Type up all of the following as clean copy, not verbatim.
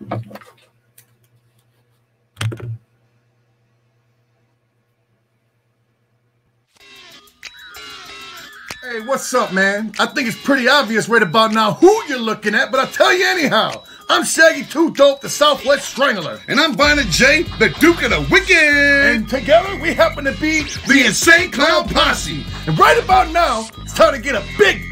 Hey, what's up, man? I think it's pretty obvious right about now who you're looking at, but I'll tell you anyhow. I'm Shaggy Too Dope, the Southwest Strangler. And I'm Violent J, the Duke of the Wicked. And together, we happen to be the Insane Clown Posse. And right about now, it's time to get a big,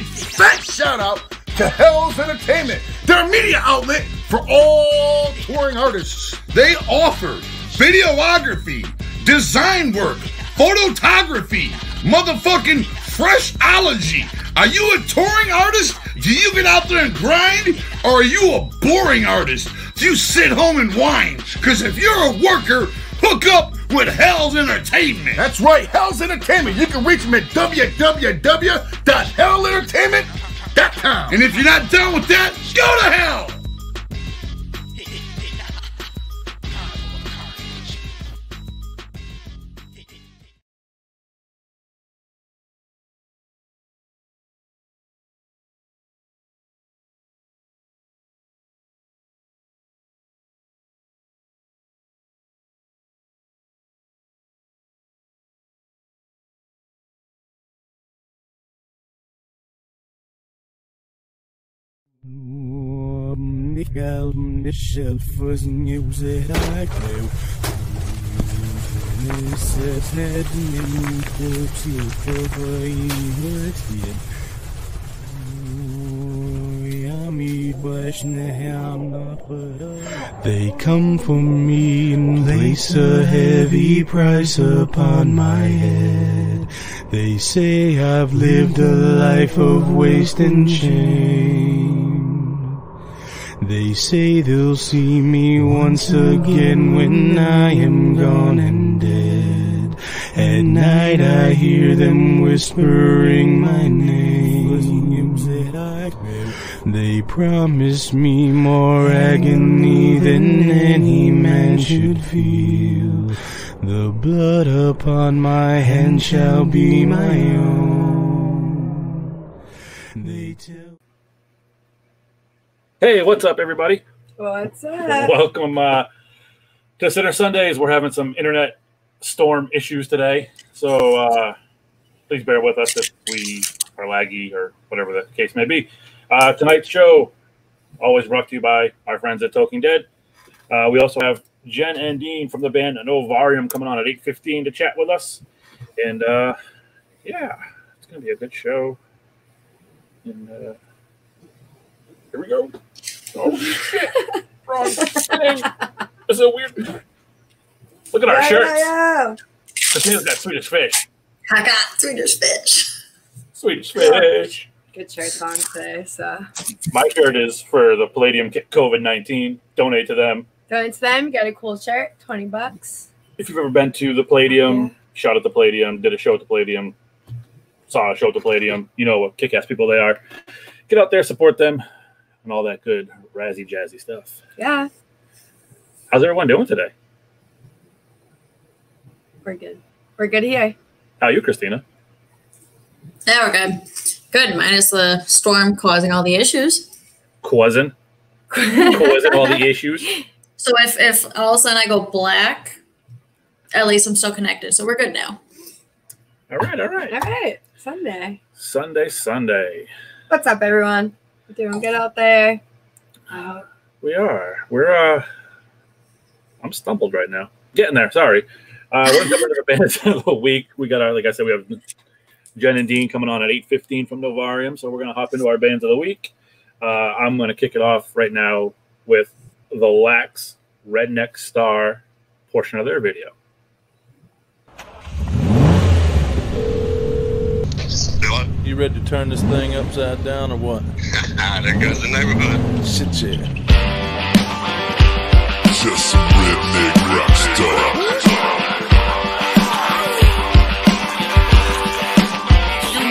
fat shout out to Hell's Entertainment. They're a media outlet for all touring artists. They offer videography, design work, photography, motherfucking freshology. Are you a touring artist? Do you get out there and grind? Or are you a boring artist? Do you sit home and whine? Because if you're a worker, hook up with Hell's Entertainment. That's right, Hell's Entertainment. You can reach them at www.hellentertainment.com. And if you're not done with that, go to hell. They come for me and place a heavy price upon my head. They say I've lived a life of waste and shame. They say they'll see me once again when I am gone and dead. At night I hear them whispering my name. They promise me more agony than any man should feel. The blood upon my hand shall be my own. They tell. Hey, what's up, everybody? What's up? Welcome to Center Sundays. We're having some internet storm issues today, so please bear with us if we are laggy or whatever the case may be. Tonight's show, always brought to you by our friends at Talking Dead. We also have Jen and Dean from the band Novarium coming on at 8:15 to chat with us. And, yeah, it's going to be a good show. And here we go. Oh, shit. Wrong thing. It's so weird. Look at our shirts. Christina's got Swedish fish. I got Swedish fish. Swedish fish. Good shirts on today, so. My shirt is for the Palladium COVID-19. Donate to them. Donate to them. You got a cool shirt. $20. If you've ever been to the Palladium, shot at the Palladium, did a show at the Palladium, saw a show at the Palladium, you know what kick-ass people they are. Get out there, support them, and all that good razzy jazzy stuff. Yeah. How's everyone doing today? We're good. We're good here. How are you, Christina? Yeah, we're good. Good, minus the storm causing all the issues. Causing all the issues. So if all of a sudden I go black, at least I'm still connected. So we're good now. All right. All right. Sunday. Sunday. What's up, everyone? We're doing good out there. We are. We're I'm stumbled right now. Getting there. Sorry. We're going to jump into the bands of the week. We got our, like I said, we have Jen and Dean coming on at 8:15 from Novarium. So we're going to hop into our bands of the week. I'm going to kick it off right now with the Lax Redneck Star portion of their video. You ready to turn this thing upside down or what? There goes the neighborhood. Shit, yeah. Just some redneck rock star. You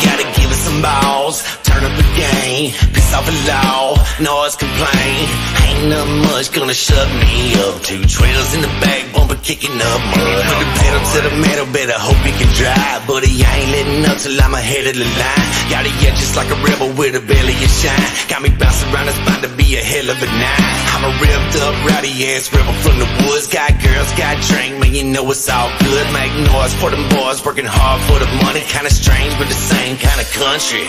gotta give it some balls, turn up the game, piss off Buffalo, noise complain. Ain't nothing much gonna shut me up. 2 trailers in the back, bumper kicking up mud. Put the pedal to the metal, better hope he can drive. But he ain't letting up till I'm ahead of the line. Got it yet just like a rebel with a belly of shine. Got me bouncing around, it's bound to be a hell of a night. I'm a revved up, rowdy ass rebel from the woods. Got girls, got drink, man, you know it's all good. Make noise for them boys, working hard for the money. Kinda strange, but the same kind of country.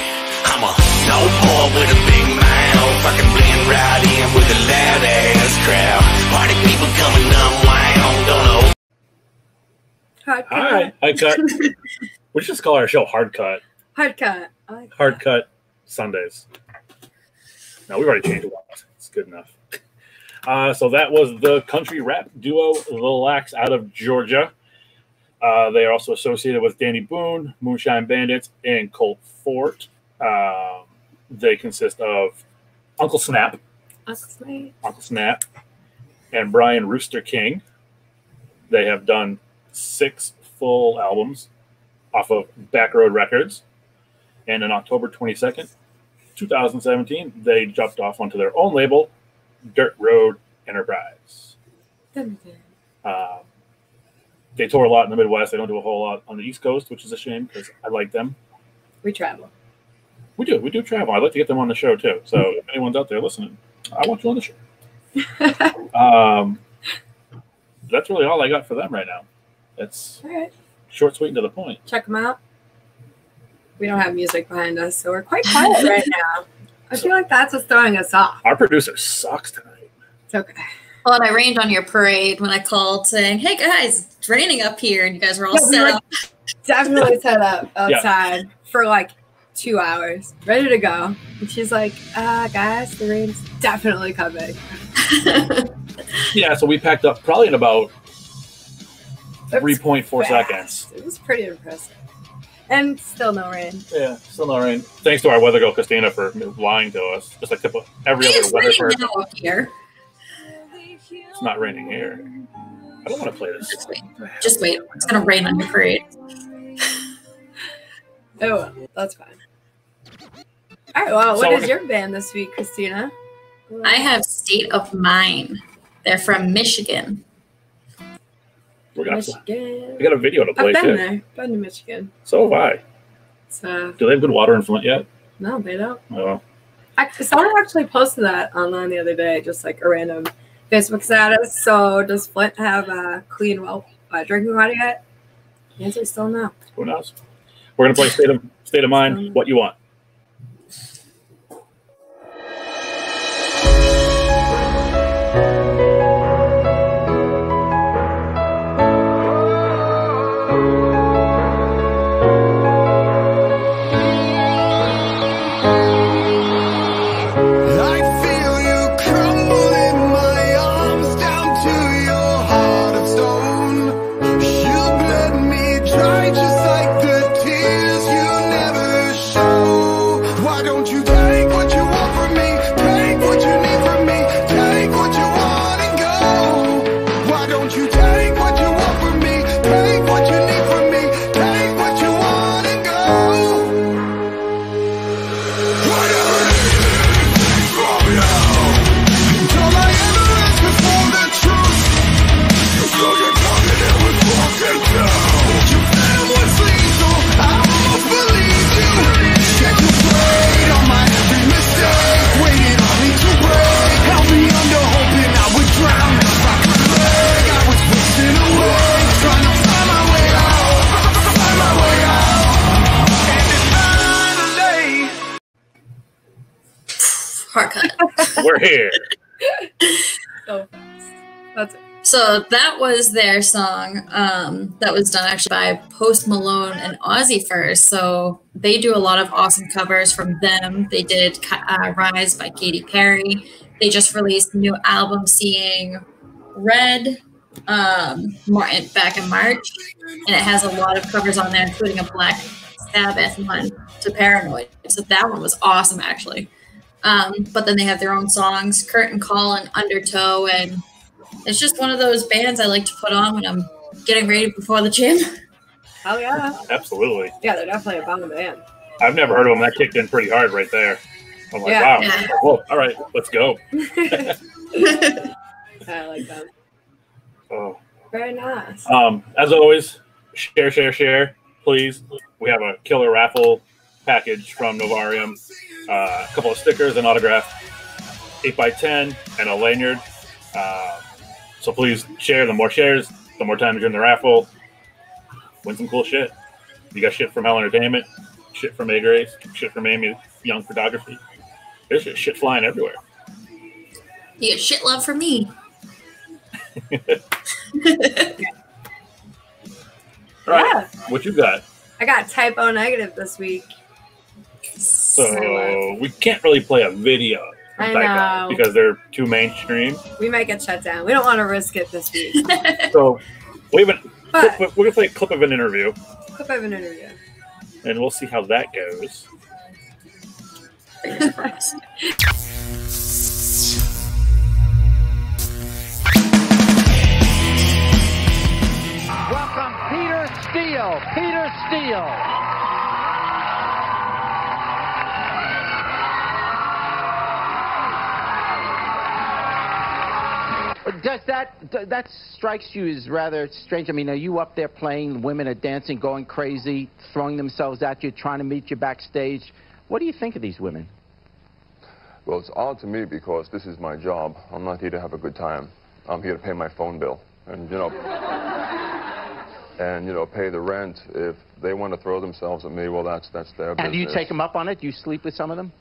I'm a dope boy with a big mouth. I can blend right in with a loud ass crowd. Party people coming unwound, don't know. Hi, Hard Cut. We should just call our show Hard Cut. Hard cut. I like Hard Cut Sundays. No, we've already changed it once. It's good enough. So that was the country rap duo The Lax out of Georgia. They are also associated with Danny Boone, Moonshine Bandits, and Colt Fort. They consist of Uncle Snap, and Brian Rooster King. They have done 6 full albums off of Backroad Records. And on October 22nd, 2017, they jumped off onto their own label, Dirt Road Enterprise. They tour a lot in the Midwest. They don't do a whole lot on the East Coast, which is a shame because I like them. We travel. We do travel. I'd like to get them on the show too. So if anyone's out there listening, I want you on the show. That's really all I got for them right now. It's all right. Short, sweet, and to the point. Check them out. We don't have music behind us, so we're quite quiet right now. I feel like that's what's throwing us off. Our producer sucks tonight. It's okay. Well, and I rained on your parade when I called saying, "Hey guys, it's raining up here," and you guys were all set up. Definitely set up outside for like 2 hours, ready to go. And she's like, guys, the rain's definitely coming. Yeah, so we packed up probably in about 3.4 seconds. It was pretty impressive. And still no rain. Yeah, still no rain. Thanks to our weather girl, Christina, for lying to us. Just like every other weather person. Here. It's not raining here. I don't want to play this. Just wait. It's going to rain on your parade. Oh, well, that's fine. All right, well, what is your band this week, Christina? I have State of Mind. They're from Michigan. Michigan. I got a video to play, I've been too. there. Been to Michigan. So have I. So, do they have good water in Flint yet? No, they don't. Oh. Someone actually posted that online the other day, just like a random Facebook status. So, does Flint have clean drinking water yet? The answer is still no. Who knows? We're going to play State of Mind, What You Want. We're here. So fast. That's it. So that was their song that was done actually by Post Malone and Ozzy first. So they do a lot of awesome covers from them. They did Rise by Katy Perry. They just released a new album, Seeing Red, back in March. And it has a lot of covers on there, including a Black Sabbath one to Paranoid. So that one was awesome, actually. But then they have their own songs, Curtain Call and Undertow, and it's just one of those bands I like to put on when I'm getting ready before the gym. Oh, yeah. Absolutely. Yeah, they're definitely a bomb band. I've never heard of them. That kicked in pretty hard right there. I'm like, Yeah. wow. Whoa, all right, let's go. I like that. Oh. Very nice. As always, share, please. We have a killer raffle package from Novarium, a couple of stickers, an autograph, 8x10, and a lanyard. So please share. The more shares, the more times you're in the raffle. Win some cool shit. You got shit from Hell Entertainment, shit from A Grace, shit from Amy Young Photography. There's just shit flying everywhere. You get shit love from me. All right, Yeah. what you got? I got typo negative this week. So we can't really play a video from I Typo know. because they're too mainstream. We might get shut down. We don't want to risk it this week. So we're But gonna play a clip of an interview, clip of an interview. and we'll see how that goes. Welcome, Peter Steele. Peter Steele. Does that strikes you as rather strange? I mean, are you up there playing? Women are dancing, going crazy, throwing themselves at you, trying to meet you backstage. What do you think of these women? Well, it's odd to me because this is my job. I'm not here to have a good time. I'm here to pay my phone bill and, pay the rent. If they want to throw themselves at me, well, that's their business. And do you take them up on it? Do you sleep with some of them?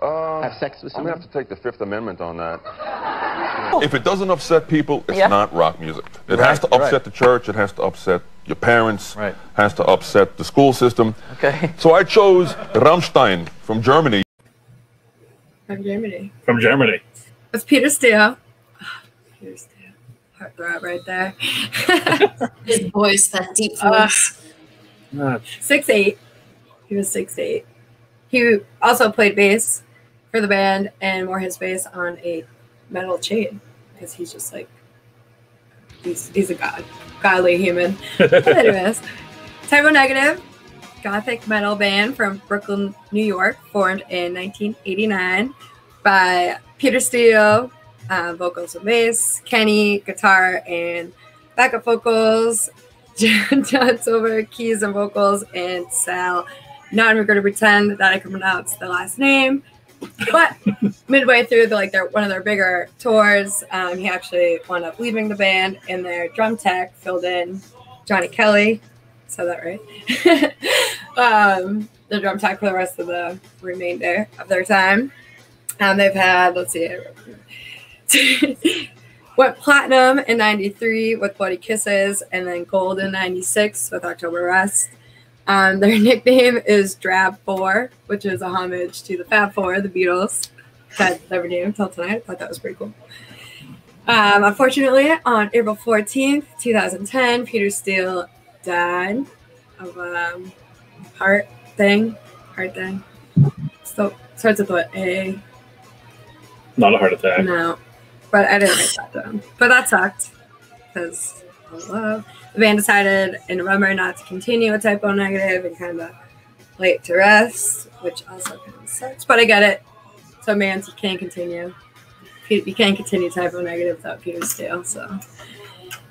Have sex with some I'm of going to them? have to take the Fifth Amendment on that. If it doesn't upset people, it's not rock music. It has to upset the church. It has to upset your parents. Right. Has to upset the school system. Okay. So I chose Rammstein from Germany. From Germany. From Germany. It's Peter Steele. Oh, Peter Steele. Heartthrob right there. His voice, that deep voice. 6'8". He was 6'8". He also played bass for the band and wore his bass on a metal chain because he's just like he's a godly human. But anyways, Typo Negative, gothic metal band from Brooklyn, New York, formed in 1989 by Peter Steele, vocals and bass, Kenny, guitar and backup vocals, John Silver, keys and vocals, and Sal. Now I'm going to pretend that I can pronounce the last name. But midway through one of their bigger tours, he actually wound up leaving the band, and their drum tech filled in Johnny Kelly. Said that right? The drum tech for the rest of the remainder of their time. They've had, went platinum in 93 with Bloody Kisses, and then gold in 96 with October Rest. Their nickname is Drab 4, which is a homage to the Fab Four, the Beatles. That never knew until tonight. I thought that was pretty cool. Unfortunately, on April 14th, 2010, Peter Steele died of heart thing. So starts with what? A. Not a heart attack. No, but I didn't write that down. But that sucked because the band decided in November not to continue with Typo Negative and kind of lay it to rest, which also kind of sucks. But I get it. So bands, you can't continue. You can't continue Typo Negative without Peter Steele. So,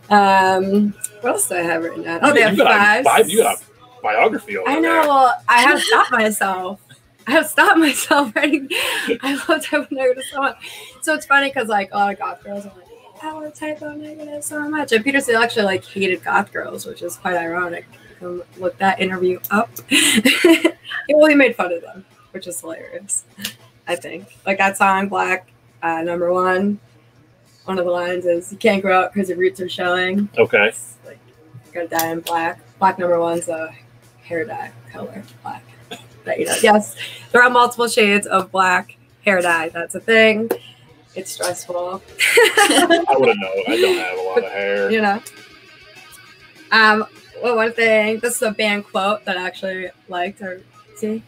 what else do I have written down? Oh, they have five. You got a biography over I know. there. Well, I have stopped myself. writing. I love Typo Negative so much. So it's funny because a lot of goth girls are like, I love Typo Negative so much. And Peter Steele actually hated goth girls, which is quite ironic. You can look that interview up. He made fun of them, which is hilarious. I think that song Black, number one. One of the lines is "You can't grow up because your roots are showing." Okay. It's you gotta dye in black. Black number one's a hair dye color. Black. Yes, there are multiple shades of black hair dye. That's a thing. It's stressful. I wouldn't know. I don't have a lot of hair. Well, one thing. This is a band quote that I actually liked. Or see,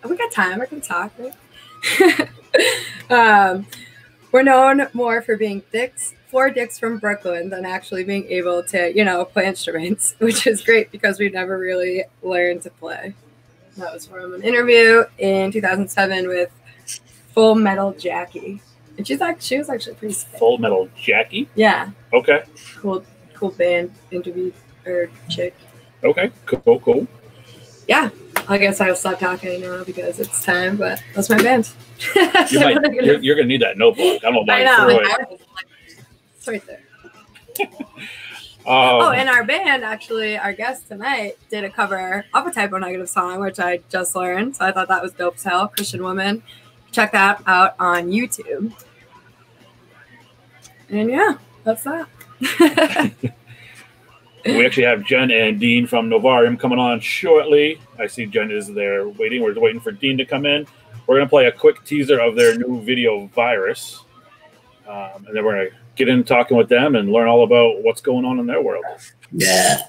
we got time. I can talk. Right? We're known more for being four dicks from Brooklyn than actually being able to, play instruments, which is great because we never really learned to play. That was from an interview in 2007 with Full Metal Jackie. And she was actually pretty sick. Full Metal Jackie? Yeah. Okay. Cool band interview or chick. Okay, cool. Yeah. I guess I'll stop talking now because it's time, but that's my band. You're going to need that notebook. I don't know why you threw it. It's right there. And our band, actually, our guest tonight did a cover of a Type O Negative song, which I just learned. So I thought that was dope as hell. Christian Woman. Check that out on YouTube. And yeah, that's that. We actually have Jen and Dean from Novarium coming on shortly. I see Jen is there waiting. We're waiting for Dean to come in. We're going to play a quick teaser of their new video, Virus. And then we're going to get in talking with them and learn all about what's going on in their world. Yeah.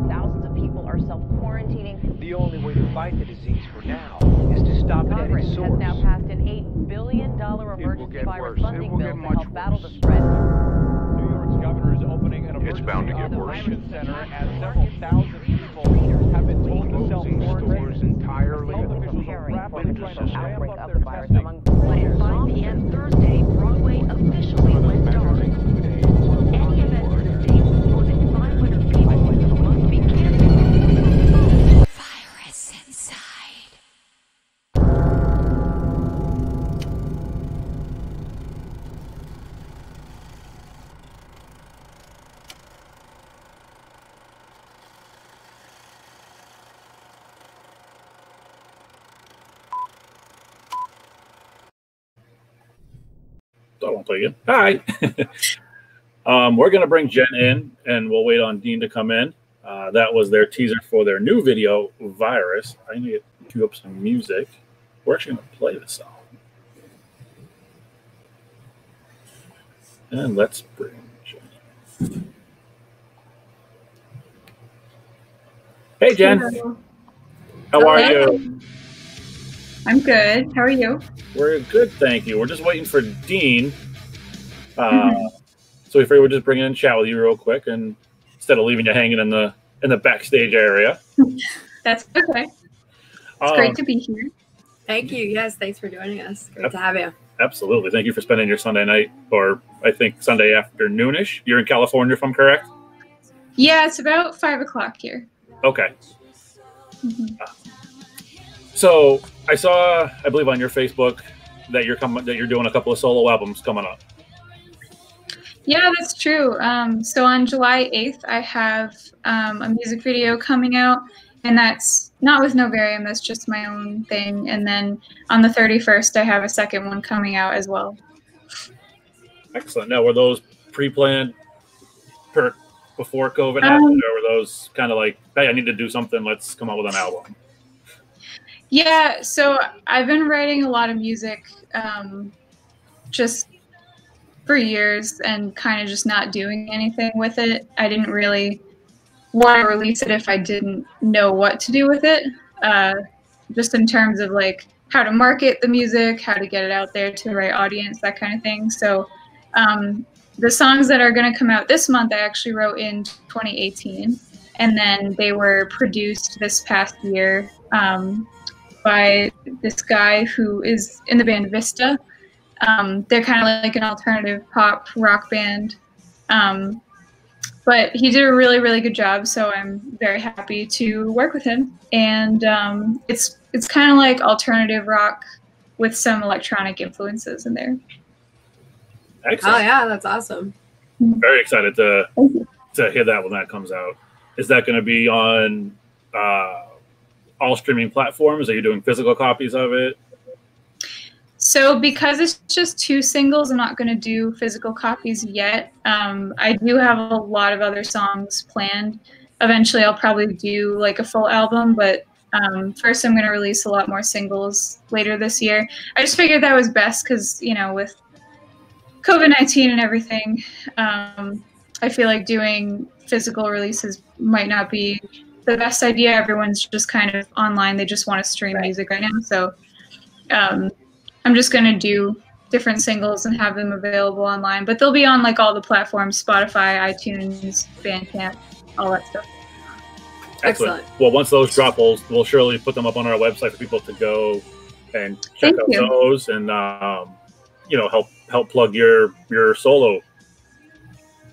Thousands of people are self-quarantining. The only way to fight the disease for now is to stop it at its source. Has now passed an $8 billion emergency virus funding bill to help battle the spread. New York's governor is opening an emergency center as several thousand people have been told to self-quarantine entirely. Health officials are rapidly trying to ramp up their testing. Among players. 5 p.m. Thursday, Broadway officially went dark. Any event in the state with more than 500 people must be canceled. Virus inside. I won't play again. Hi. We're going to bring Jen in, and we'll wait on Dean to come in. That was their teaser for their new video, Virus. I need to cue up some music. We're actually going to play this song. And let's bring Jen. Hey, Jen. Hello. How are you? I'm good. How are you? We're good, thank you. We're just waiting for Dean. So we figured we'd just bring in and chat with you real quick, and instead of leaving you hanging in the backstage area. That's okay. It's great to be here. Thank you. Yes, thanks for joining us. Great to have you. Absolutely. Thank you for spending your Sunday night, or I think Sunday afternoonish. You're in California, if I'm correct? Yeah, it's about 5 o'clock here. Okay. So I saw, I believe, on your Facebook that you're doing a couple of solo albums coming up. Yeah, that's true. So on July 8th, I have a music video coming out, and that's not with Novarium. That's just my own thing. And then on the 31st, I have a second one coming out as well. Excellent. Now, were those pre-planned before COVID happened, or were those kind of like, hey, I need to do something, let's come up with an album? Yeah, so I've been writing a lot of music just for years and kind of just not doing anything with it. I didn't really want to release it if I didn't know what to do with it, just in terms of like how to market the music, how to get it out there to the right audience, that kind of thing. So the songs that are going to come out this month, I actually wrote in 2018, and then they were produced this past year by this guy who is in the band Vista. They're kind of like an alternative pop rock band. But he did a really, really good job, so I'm very happy to work with him. And it's kind of like alternative rock with some electronic influences in there. Excellent. Oh, yeah, that's awesome. Very excited to hear that when that comes out. Is that going to be on all streaming platforms? Are you doing physical copies of it? So because it's just 2 singles, I'm not going to do physical copies yet. I do have a lot of other songs planned. Eventually, I'll probably do like a full album, but first I'm going to release a lot more singles later this year. I just figured that was best because, you know, with COVID-19 and everything, I feel like doing physical releases might not be the best idea. Everyone's just kind of online. They just want to stream music right now. So I'm just going to do different singles and have them available online. But they'll be on like all the platforms: Spotify, iTunes, Bandcamp, all that stuff. Excellent. Well, once those drop, we'll surely put them up on our website for people to go and check out those, and you know, help plug your solo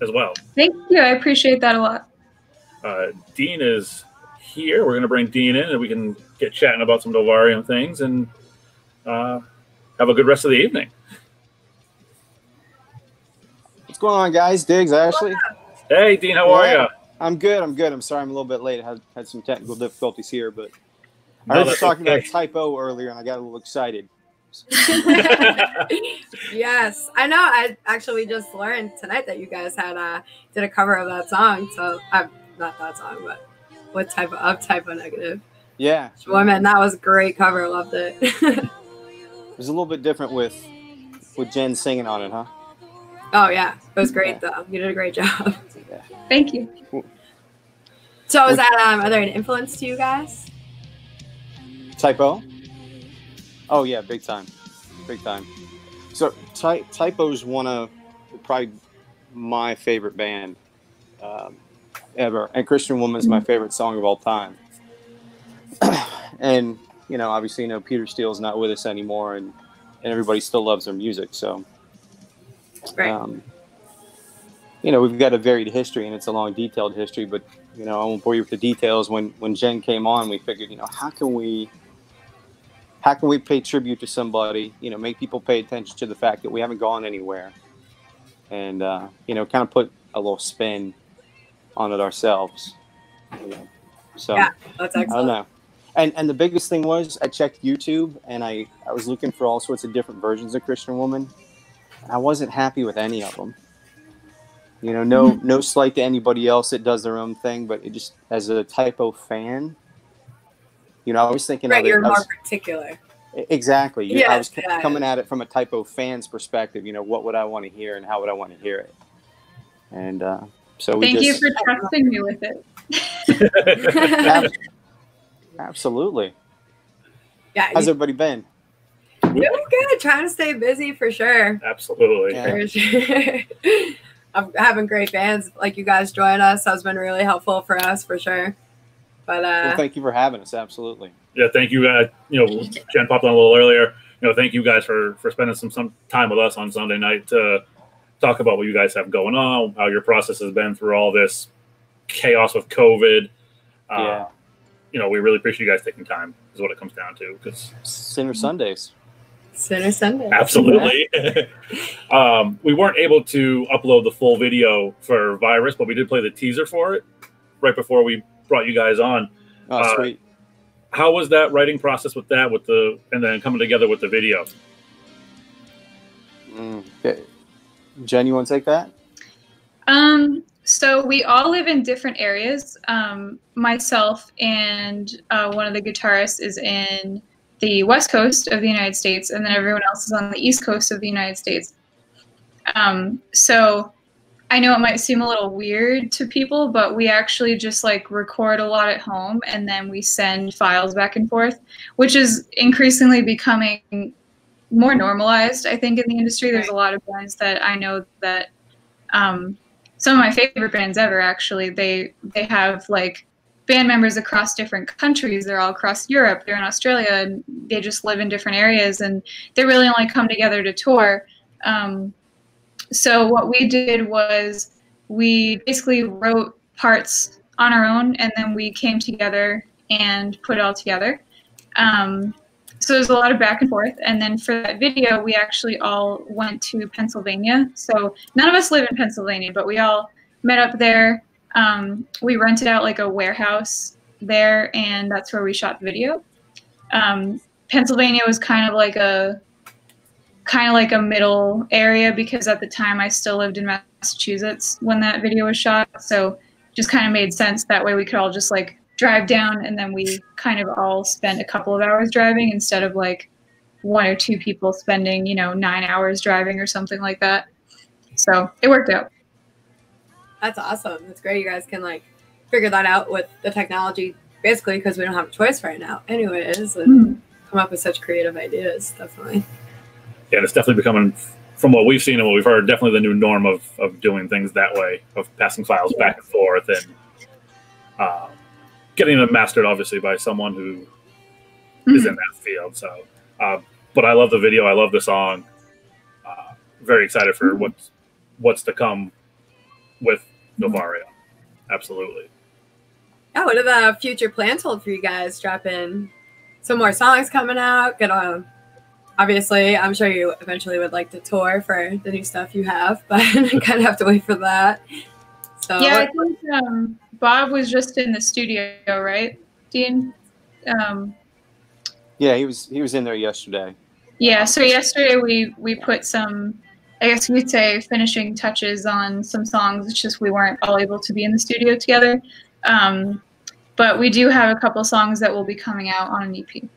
as well. Thank you. I appreciate that a lot. Dean is here. We're going to bring Dean in, and we can get chatting about some Novarium things, and have a good rest of the evening. What's going on, guys? Diggs, Ashley. Hey, Dean. How are you? I'm good. I'm sorry I'm a little bit late. I had some technical difficulties here, but I heard you talking about typo earlier, and I got a little excited. Yes, I know. We just learned tonight that you guys had did a cover of that song. So not that song, but what type of typo negative? Yeah, Woman, that was a great cover. Loved it. It was a little bit different with Jen singing on it, huh? Oh yeah, it was great though. You did a great job. Yeah. Thank you. So is that are there an influence to you guys? Typo? Oh yeah, big time. So Typo's one of probably my favorite band ever, and Christian Woman's my favorite song of all time. And you know, obviously, you know, Peter Steele's not with us anymore, and everybody still loves their music. So, right. You know, we've got a varied history, and it's a long, detailed history. But you know, I won't bore you with the details. When Jen came on, we figured, you know, how can we pay tribute to somebody? You know, make people pay attention to the fact that we haven't gone anywhere, and you know, kind of put a little spin on it ourselves. You know? So yeah, that's excellent. I don't know. And the biggest thing was I checked YouTube, and I was looking for all sorts of different versions of Christian Woman, and I wasn't happy with any of them. You know, no slight to anybody else that does their own thing, but it just, as a typo fan, you know, I was thinking right, of it. You're more particular. Exactly. Yes, I was coming at it from a typo fan's perspective. You know, what would I want to hear and how would I want to hear it? And so we Thank you for trusting me with it. Absolutely. Yeah. How's everybody been? Doing good. Trying to stay busy for sure. Absolutely. Yeah. For sure. I'm having great fans like you guys join us. That's been really helpful for us for sure. But well, thank you for having us. Absolutely. Yeah, thank you. You know, Jen popped on a little earlier. You know, thank you guys for spending some time with us on Sunday night to talk about what you guys have going on, how your process has been through all this chaos with COVID. Yeah. You know, we really appreciate you guys taking time, is what it comes down to. Because Sinner Sundays. Sinner Sunday. Absolutely. We weren't able to upload the full video for Virus, but we did play the teaser for it right before we brought you guys on. Oh, sweet. How was that writing process with that, and then coming together with the video? Okay. Jen, you want to take that? So we all live in different areas. Myself and one of the guitarists is in the West Coast of the United States, and then everyone else is on the East Coast of the United States. So I know it might seem a little weird to people, but we actually just like record a lot at home, and then we send files back and forth, which is increasingly becoming more normalized, I think, in the industry. There's a lot of bands that I know that some of my favorite bands ever, actually, they have like band members across different countries. They're all across Europe, they're in Australia, and they just live in different areas, and they really only come together to tour. So what we did was we basically wrote parts on our own, and then we came together and put it all together. So there's a lot of back and forth. And then for that video, we actually all went to Pennsylvania. So none of us live in Pennsylvania, but we all met up there. We rented out like a warehouse there, and that's where we shot the video. Pennsylvania was kind of like a middle area, because at the time I still lived in Massachusetts when that video was shot. So just kind of made sense. That way we could all just like drive down, and then we kind of all spent a couple of hours driving instead of like one or two people spending, 9 hours driving or something like that. So it worked out. That's awesome. That's great. You guys can like figure that out with the technology, basically, because we don't have a choice right now anyways, and come up with such creative ideas. Definitely. Yeah, it's definitely becoming, from what we've seen and what we've heard, definitely the new norm of doing things that way, of passing files back and forth and getting them mastered, obviously, by someone who is in that field. So, but I love the video. I love the song. Very excited for what's to come with Novarium. Absolutely. Yeah, what are the future plans hold for you guys? Dropping some more songs coming out. Obviously, I'm sure you eventually would like to tour for the new stuff you have, but you kind of have to wait for that. So yeah, I think Bob was just in the studio, right, Dean? Yeah, he was in there yesterday. Yeah, so yesterday we put some, I guess you'd say, finishing touches on some songs. It's just we weren't all able to be in the studio together. But we do have a couple songs that will be coming out on an EP.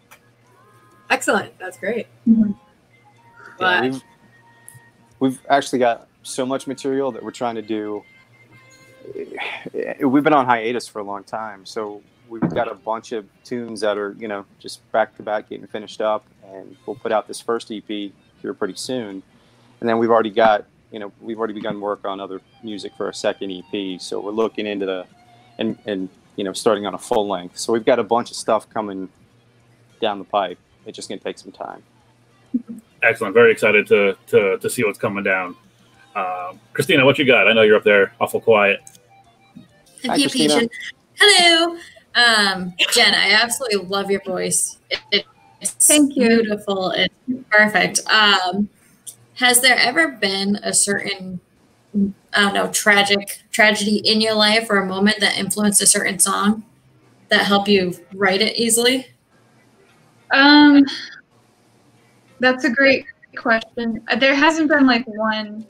Excellent. That's great. Yeah, we've actually got so much material that we're trying to do. We've been on hiatus for a long time, so we've got a bunch of tunes that are, just back to back getting finished up, and we'll put out this first EP here pretty soon. And then we've already begun work on other music for a second EP. So we're looking into starting on a full length. So we've got a bunch of stuff coming down the pipe. It's just going to take some time. Excellent. Very excited to see what's coming down. Christina, what you got? I know you're up there awful quiet. Hi, Christina. Hello. Jen, I absolutely love your voice. It's Thank you. Beautiful and perfect. Has there ever been a certain, tragedy in your life or a moment that influenced a certain song that helped you write it easily? That's a great question. There hasn't been like one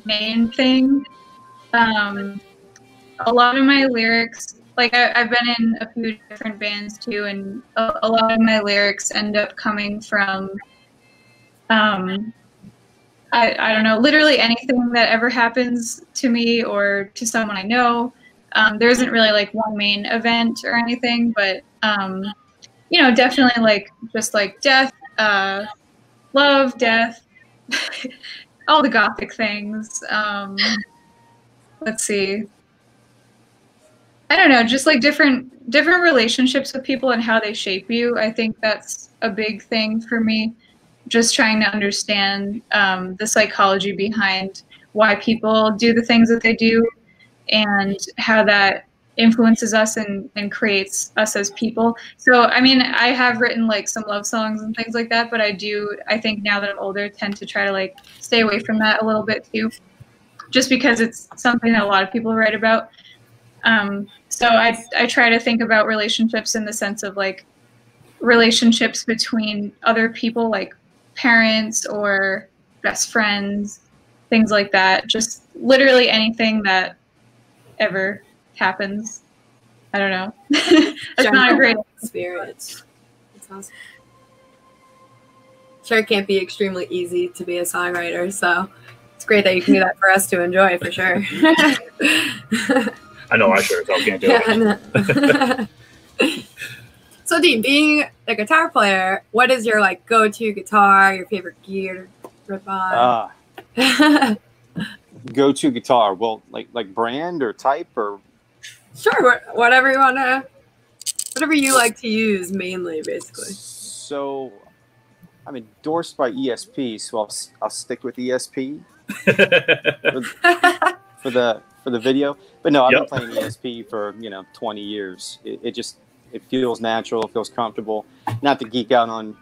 main thing. A lot of my lyrics, like I've been in a few different bands too, and a lot of my lyrics end up coming from, I don't know, literally anything that ever happens to me or to someone I know. There isn't really like one main event or anything, but definitely like just like death, love, death, all the gothic things. Let's see. I don't know, just like different relationships with people and how they shape you. I think that's a big thing for me. Just trying to understand the psychology behind why people do the things that they do and how that influences us and creates us as people. So, I mean, I have written like some love songs and things like that, but I think now that I'm older, tend to try to like stay away from that a little bit too, just because it's something that a lot of people write about. So I try to think about relationships in the sense of like relationships between other people, like parents or best friends, things like that. Just literally anything that ever happens. I don't know. That's not a great experience. It's awesome. Sure, it can't be extremely easy to be a songwriter, so it's great that you can do that for us to enjoy, for sure. I know I sure as hell can't do it. So, Dean, being a guitar player, what is your like go-to guitar, your favorite gear to rip on? Go-to guitar, well, like brand or type or? Sure, whatever you want to, whatever you like to use mainly, basically. So, I'm endorsed by ESP, so I'll stick with ESP for the video. But no, I've been playing ESP for 20 years. It feels natural, it feels comfortable. Not to geek out on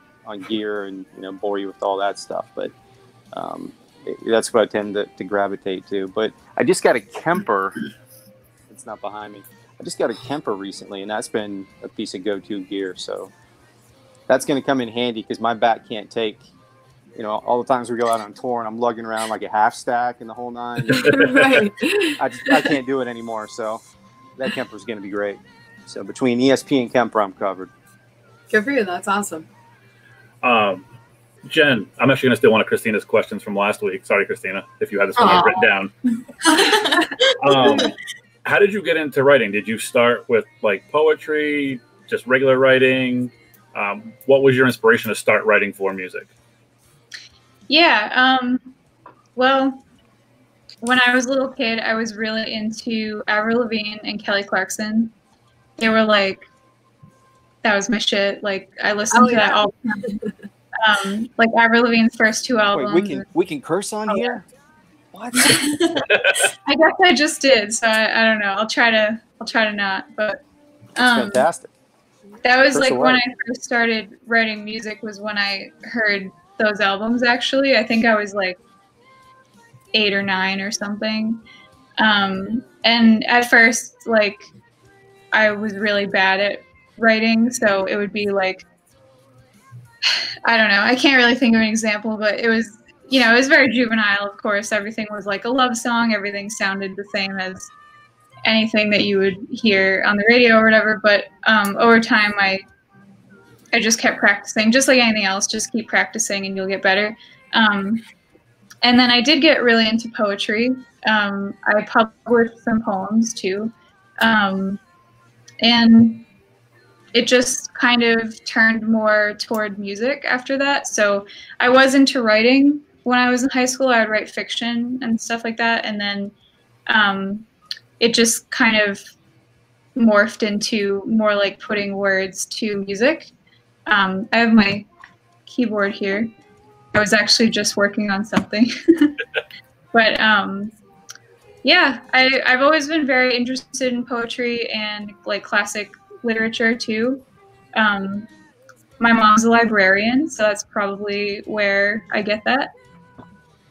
gear and bore you with all that stuff, but that's what I tend to gravitate to. But I just got a Kemper. It's not behind me. I just got a Kemper recently, and that's been a piece of go-to gear. So that's going to come in handy because my back can't take, all the times we go out on tour and I'm lugging around like a half stack and the whole nine. Right. I can't do it anymore. So that Kemper's going to be great. So between ESP and Kemper, I'm covered. Good for you. That's awesome. Jen, I'm actually going to steal one of Christina's questions from last week. Sorry, Christina, if you had this one written down. How did you get into writing? Did you start with like poetry, just regular writing? What was your inspiration to start writing for music? Yeah. Well, when I was a little kid, I was really into Avril Lavigne and Kelly Clarkson. They were like, that was my shit. Like, I listened to that all the time. Like Avril Lavigne's first 2 albums. Wait, we can curse on here? What? I guess I just did, so I don't know. I'll try to not. But that's fantastic. That was like when I first started writing music. Was when I heard those albums. Actually, I think I was like 8 or 9 or something. And at first, like, I was really bad at writing, so it would be like, I don't know. I can't really think of an example, but it was, you know, it was very juvenile. Of course, everything was like a love song. Everything sounded the same as anything that you would hear on the radio or whatever. But over time, I just kept practicing, just like anything else. Just keep practicing, and you'll get better. And then I did get really into poetry. I published some poems too, and it just kind of turned more toward music after that. So I was into writing when I was in high school. I would write fiction and stuff like that, and then it just kind of morphed into more like putting words to music. I have my keyboard here. I was actually just working on something. But yeah, I've always been very interested in poetry and like classic literature too. My mom's a librarian, so that's probably where I get that.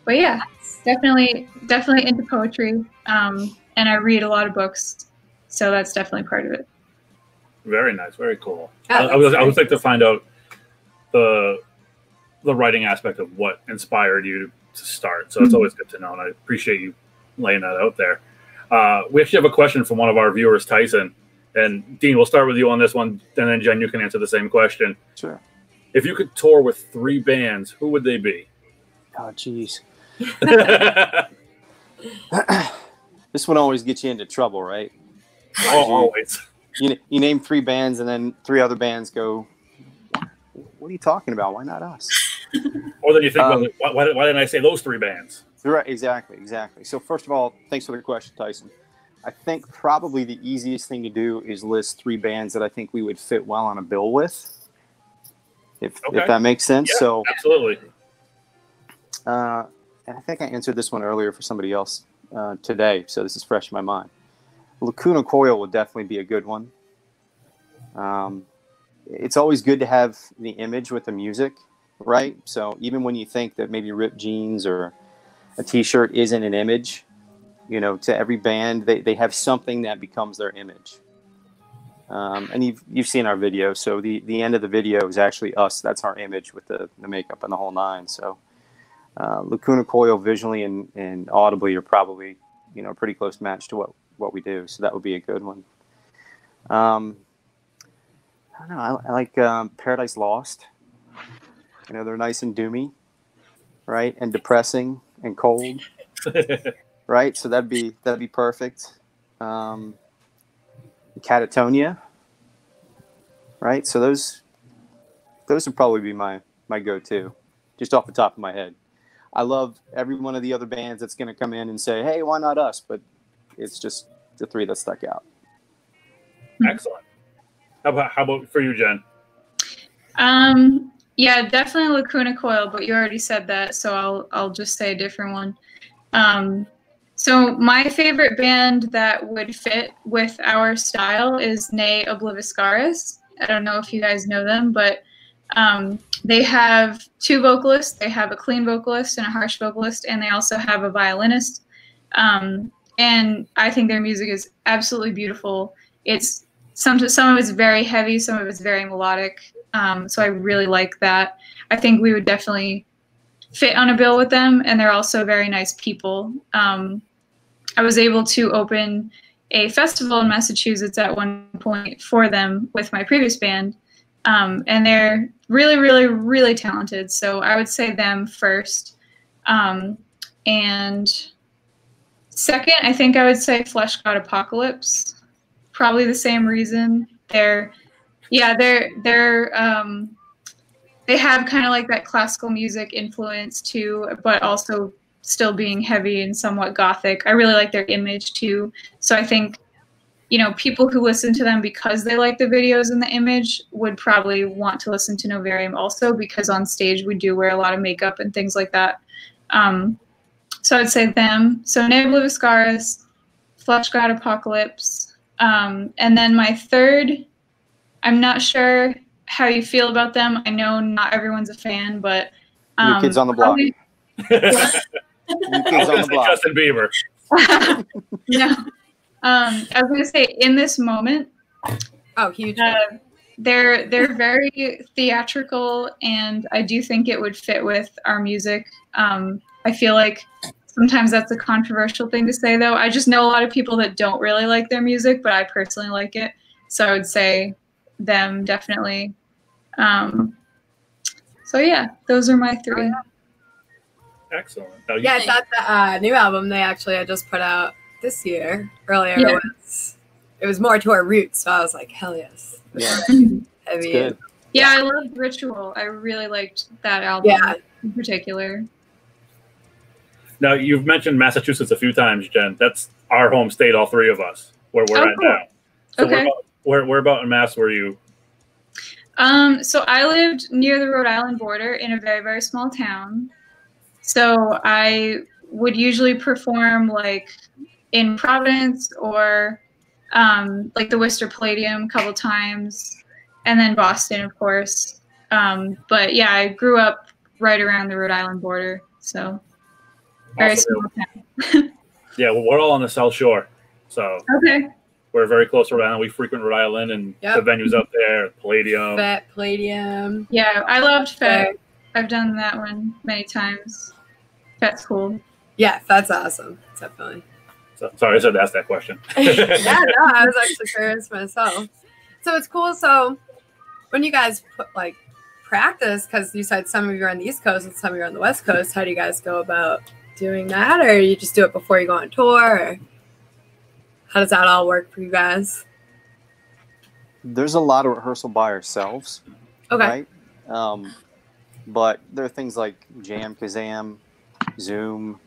But yeah, definitely into poetry. And I read a lot of books, so that's definitely part of it. Very nice, very cool. I would like to find out the writing aspect of what inspired you to start. So it's always good to know, and I appreciate you laying that out there. We actually have a question from one of our viewers, Tyson. And Dean, we'll start with you on this one, and then Jen, you can answer the same question. Sure. If you could tour with 3 bands, who would they be? Oh, jeez. This one always gets you into trouble, right? Oh, always. You name 3 bands, and then 3 other bands go, what are you talking about? Why not us? Or then you think, well, why didn't I say those 3 bands? Right, exactly. So first of all, thanks for the question, Tyson. I think probably the easiest thing to do is list 3 bands that I think we would fit well on a bill with, if that makes sense. Yeah, so absolutely. And I think I answered this one earlier for somebody else today, so this is fresh in my mind. Lacuna Coil would definitely be a good one. It's always good to have the image with the music, right? So even when you think that maybe ripped jeans or a t-shirt isn't an image, you know, to every band, they have something that becomes their image. And you've seen our video. So the end of the video is actually us. That's our image with the makeup and the whole 9. So Lacuna Coil visually and audibly are probably, you know, a pretty close match to what we do. So that would be a good one. I don't know. I like Paradise Lost. You know, they're nice and doomy, right? And depressing and cold. Right, so that'd be perfect. Catatonia, right? So those would probably be my go-to, just off the top of my head. I love every one of the other bands that's going to come in and say, "Hey, why not us?" But it's just the 3 that stuck out. Excellent. How about for you, Jen? Yeah, definitely Lacuna Coil, but you already said that, so I'll just say a different one. So my favorite band that would fit with our style is Ne Obliviscaris. I don't know if you guys know them, but they have 2 vocalists. They have a clean vocalist and a harsh vocalist, and they also have a violinist. And I think their music is absolutely beautiful. It's some of it's very heavy, some of it's very melodic. So I really like that. I think we would definitely fit on a bill with them, and they're also very nice people. I was able to open a festival in Massachusetts at one point for them with my previous band, and they're really, really, really talented. So I would say them first. And second, I think I would say Flesh God Apocalypse. Probably the same reason. They're they have kind of like that classical music influence too, but also still being heavy and somewhat gothic. I really like their image too. So I think, you know, people who listen to them because they like the videos and the image would probably want to listen to Novarium also, because on stage we do wear a lot of makeup and things like that. So I'd say them. So Nebula Viscaris, Flesh God Apocalypse. And then my third, I'm not sure how you feel about them. I know not everyone's a fan, but New Kids on the Block. New Kids on the Block. Justin Bieber. No. I was going to say, in this moment, oh, huge. They're very theatrical, and I do think it would fit with our music. I feel like sometimes that's a controversial thing to say, though. I just know a lot of people that don't really like their music, but I personally like it. So I would say them, definitely. So yeah, those are my three. Excellent. Yeah, I thought the new album I just put out this year earlier it was more to our roots, so I was like, hell yes. Yeah. Heavy. Good. Yeah, I loved Ritual. I really liked that album in particular. Now, you've mentioned Massachusetts a few times, Jen. That's our home state, all three of us, where we're at now. So okay. Where about in Mass were you? So I lived near the Rhode Island border in a very, very small town. So I would usually perform like in Providence or like the Worcester Palladium a couple times, and then Boston, of course. But yeah, I grew up right around the Rhode Island border, so very small town. Yeah, well, we're all on the South Shore, so okay. We're very close to Rhode Island. We frequent Rhode Island and the venues up there, Palladium. FET, Palladium. Yeah, I loved FET. I've done that one many times. FET's cool. Yeah, that's awesome. Definitely. So, sorry, I said to ask that question. Yeah, no, I was actually curious myself. So it's cool. So when you guys put practice, because you said some of you are on the East Coast and some of you are on the West Coast, how do you guys go about doing that? Or you just do it before you go on tour? Or how does that all work for you guys? There's a lot of rehearsal by ourselves. Okay. Right? But there are things like Jam, Kazam, Zoom.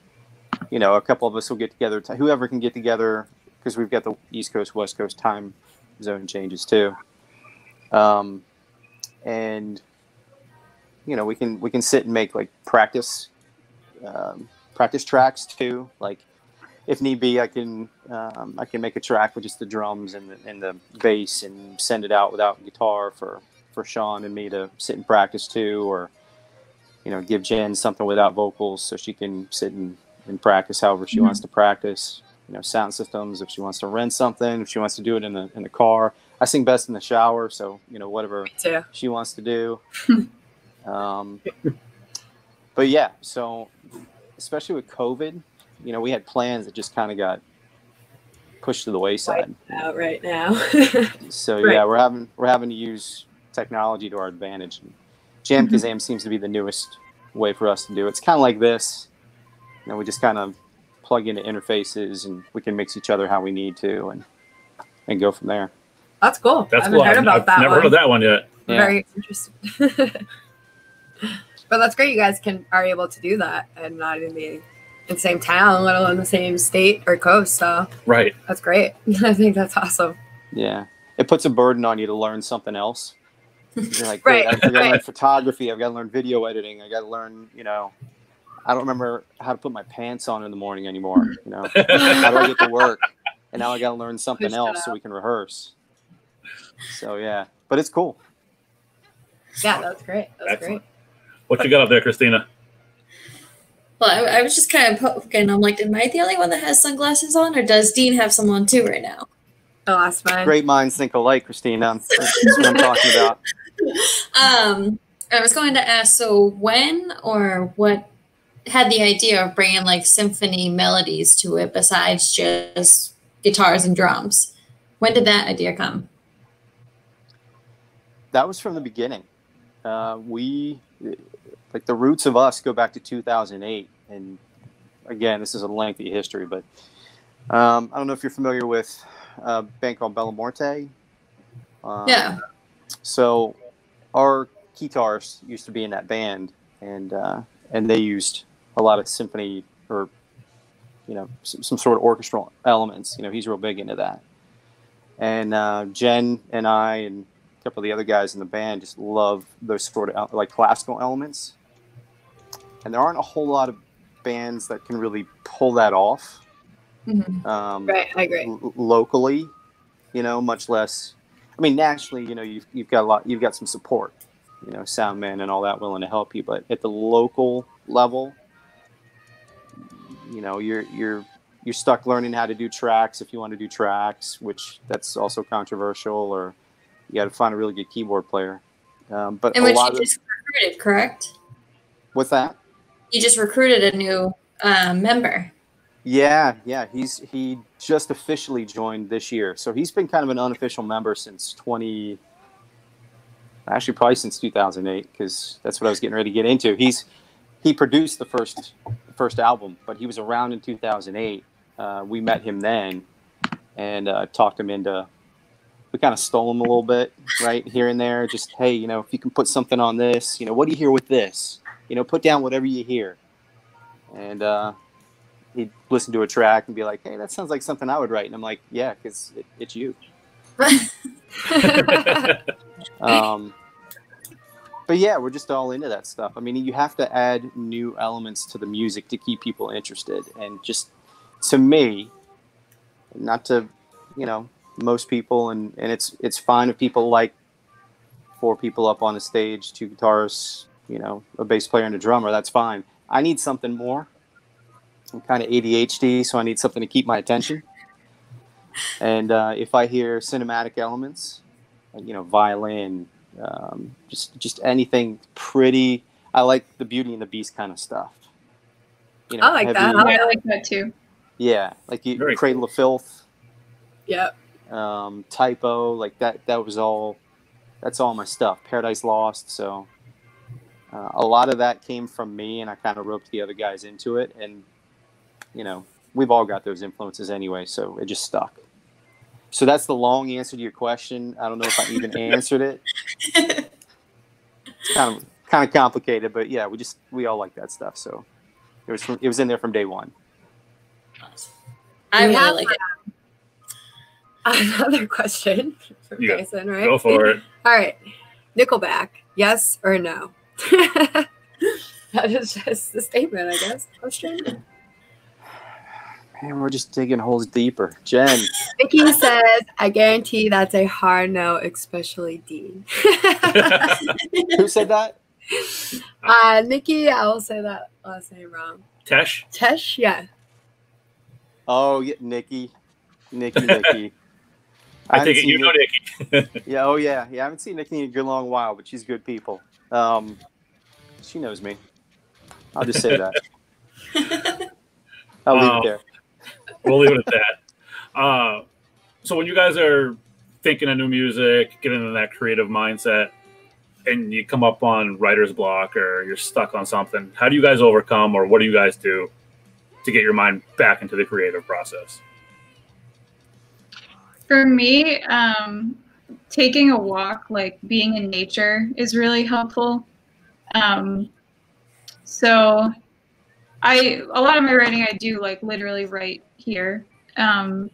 You know, a couple of us will get together. Whoever can get together, because we've got the East Coast, West Coast time zone changes too. And you know, we can sit and make practice tracks too. Like if need be, I can make a track with just the drums and the bass and send it out without guitar for Sean and me to sit and practice too, or you know, give Jen something without vocals so she can sit and practice however she wants to practice. You know, sound systems if she wants to rent something, if she wants to do it in the car. I sing best in the shower, so you know, whatever she wants to do. But yeah, so especially with COVID, you know, we had plans that just kind of got pushed to the wayside. Out right now. So yeah, we're having to use technology to our advantage. Jam Kazam seems to be the newest way for us to do it. It's kind of like this. You know, we just kind of plug into interfaces and we can mix each other how we need to and go from there. That's cool. That's I cool. haven't heard about that. Never heard of that one yet. Yeah. Very interesting. But that's great. You guys are able to do that and not even be in the same town, let alone the same state or coast. So right. That's great. I think that's awesome. Yeah. It puts a burden on you to learn something else. You're like, right. I've got to learn photography. I've got to learn video editing. I got to learn, you know, I don't remember how to put my pants on in the morning anymore. You know, how do I get to work? And now I got to learn something else so we can rehearse. So yeah, but it's cool. Yeah, that's great. That's great. What you got up there, Christina? Well, I was just kind of poking. I'm like, am I the only one that has sunglasses on, or does Dean have some on too right now? Oh, that's fine. Great minds think alike, Christina. That's what I'm talking about. I was going to ask, so when or what had the idea of bringing symphony melodies to it besides just guitars and drums? When did that idea come? That was from the beginning. The roots of us go back to 2008. And again, this is a lengthy history, but I don't know if you're familiar with a band called Bella Morte. Yeah. So our guitarist used to be in that band, and they used a lot of symphony or some sort of orchestral elements. He's real big into that. And Jen and I and a couple of the other guys in the band just love those sort of like classical elements. And there aren't a whole lot of bands that can really pull that off. Mm-hmm. Right, I agree. Locally, much less. I mean, nationally, you've got some support, sound man and all that willing to help you. But at the local level, you're stuck learning how to do tracks if you want to do tracks, which that's also controversial. Or you got to find a really good keyboard player. But and which you just recruited, correct? What's that? You just recruited a new member. Yeah. He just officially joined this year, so he's been kind of an unofficial member since probably since 2008, because that's what I was getting ready to get into. He produced the first album, but he was around in 2008. We met him then, and talked him into. We kind of stole him a little bit, right here and there. Just hey, if you can put something on this, what do you hear with this? Put down whatever you hear. And he'd listen to a track and be like, hey, that sounds like something I would write. And I'm like, yeah, because it's you. But yeah, we're just all into that stuff. I mean, you have to add new elements to the music to keep people interested. And just to me, not to, most people, and it's fine if people like 4 people up on the stage, 2 guitarists, a bass player and a drummer, that's fine. I need something more. I'm kind of ADHD, so I need something to keep my attention. And if I hear cinematic elements, violin, just anything pretty, I like the Beauty and the Beast kind of stuff. I like that. I like that too. Yeah, like Cradle of Filth. Yep. Typo, like that. That's all my stuff. Paradise Lost. So a lot of that came from me, and I kind of roped the other guys into it. And we've all got those influences anyway, so it just stuck. So that's the long answer to your question. I don't know if I even answered it. It's kind of complicated, but yeah, we all like that stuff. So it was in there from day one. I really like it. Another question from Jason, right? Go for it. All right. Nickelback, yes or no? That is just the statement, I guess. Question. Man, we're just digging holes deeper. Jen. Vicky says, I guarantee that's a hard no, especially Dean. Who said that? Nikki, I will say that last name wrong. Tesh? Tesh, yeah. Oh, yeah, Nikki. I think you know Nikki. Yeah, oh yeah. I haven't seen Nikki in a good long while, but she's good people. She knows me. I'll just say that. I'll leave it there. We'll leave it at that. So when you guys are thinking of new music, getting into that creative mindset, and you come up on writer's block or you're stuck on something, how do you guys overcome, or what do you guys do to get your mind back into the creative process? For me, taking a walk, like being in nature, is really helpful. So a lot of my writing I do like literally right here. I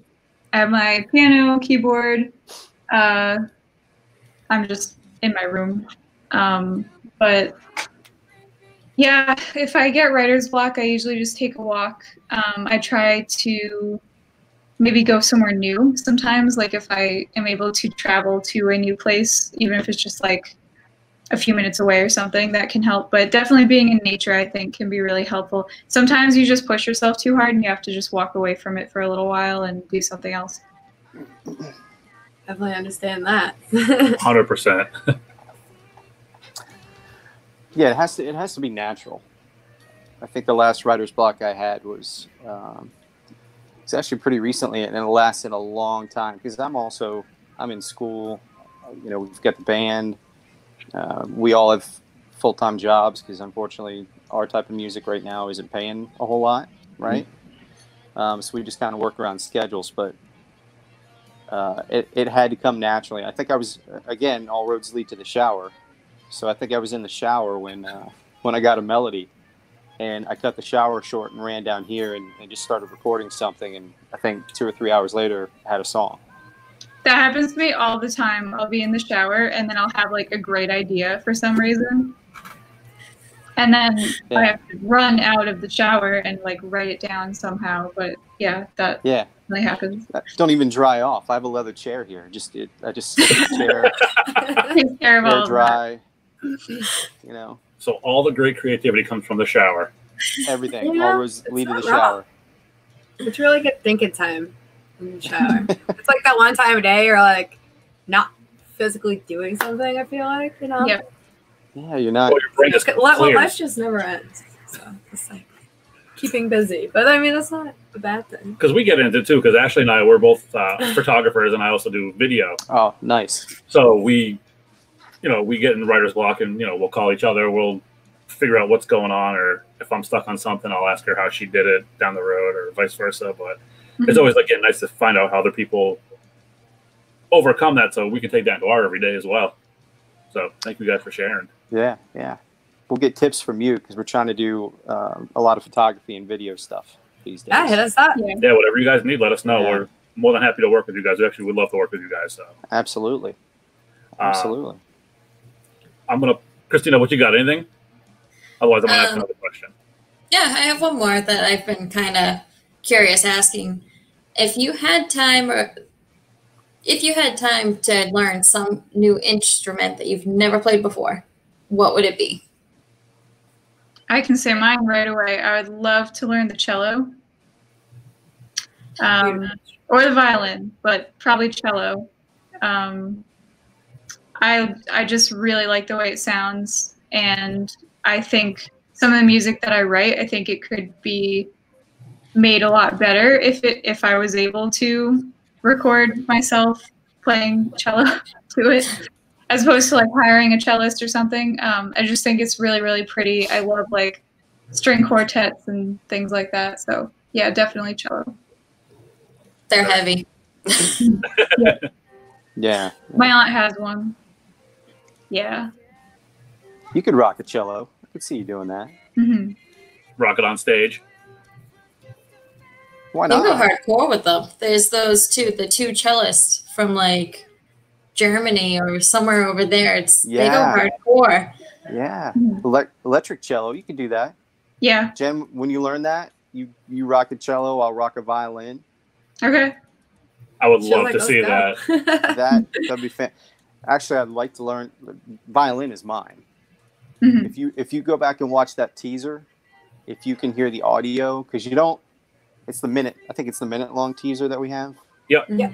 have my piano, keyboard. I'm just in my room. But yeah, if I get writer's block, I usually just take a walk. I try to maybe go somewhere new sometimes, like if I am able to travel to a new place, even if it's just like a few minutes away or something, that can help. But definitely being in nature, I think, can be really helpful. Sometimes you just push yourself too hard and you have to just walk away from it for a little while and do something else. Definitely understand that. 100%. Yeah, it has to be natural. I think the last writer's block I had was it's actually pretty recently, and it lasted a long time because I'm in school. We've got the band. We all have full-time jobs because unfortunately our type of music right now isn't paying a whole lot, right? Mm-hmm. So we just kind of work around schedules, but it had to come naturally. I think I was, again, all roads lead to the shower. So I think I was in the shower when I got a melody, and I cut the shower short and ran down here and just started recording something. And I think 2 or 3 hours later, I had a song. That happens to me all the time. I'll be in the shower and then I'll have like a great idea for some reason. And then I have to run out of the shower and like write it down somehow. But that really happens. Don't even dry off. I have a leather chair here. I just sit in the chair, Take care of all air of dry. So all the great creativity comes from the shower. Everything always lead to the shower. It's really good thinking time in the shower. It's like that one time a day you're like not physically doing something. I feel like Yeah. Yeah, you're not. Your brain just life just never ends. So it's like keeping busy. But I mean, that's not a bad thing. Because we get into it too. Because Ashley and I, we're both photographers, and I also do video. Oh, nice. So we get in writer's block, and we'll call each other. We'll figure out what's going on, or if I'm stuck on something, I'll ask her how she did it down the road, or vice versa. But it's always like nice to find out how other people overcome that, so we can take that into art every day as well. So thank you guys for sharing. Yeah. We'll get tips from you because we're trying to do a lot of photography and video stuff these days. Yeah, hit us up. Yeah, whatever you guys need, let us know. Yeah. We're more than happy to work with you guys. We actually would love to work with you guys. So absolutely. Christina, what you got? Anything? Otherwise, I'm gonna ask another question. Yeah, I have one more that I've been kind of curious asking. If you had time to learn some new instrument that you've never played before, what would it be? I can say mine right away. I would love to learn the cello or the violin, but probably cello. I just really like the way it sounds, and I think some of the music that I write, I think it could be made a lot better if I was able to record myself playing cello to it, as opposed to like hiring a cellist or something. I just think it's really, really pretty. I love like string quartets and things like that. So yeah, definitely cello. They're heavy. Yeah. My aunt has one. Yeah. You could rock a cello. I could see you doing that. Mm-hmm. Rock it on stage. Why not? You go hardcore with them. There's those two, the two cellists from like Germany or somewhere over there. They go hardcore. Yeah. Electric cello, you can do that. Yeah. Jen, when you learn that, you rock a cello, I'll rock a violin. Okay. I would love to see that. That'd be fan. Actually, I'd like to learn. Violin is mine. Mm-hmm. If you go back and watch that teaser, if you can hear the audio, because you don't. It's the minute. I think it's the minute-long teaser that we have. Yep. Yeah.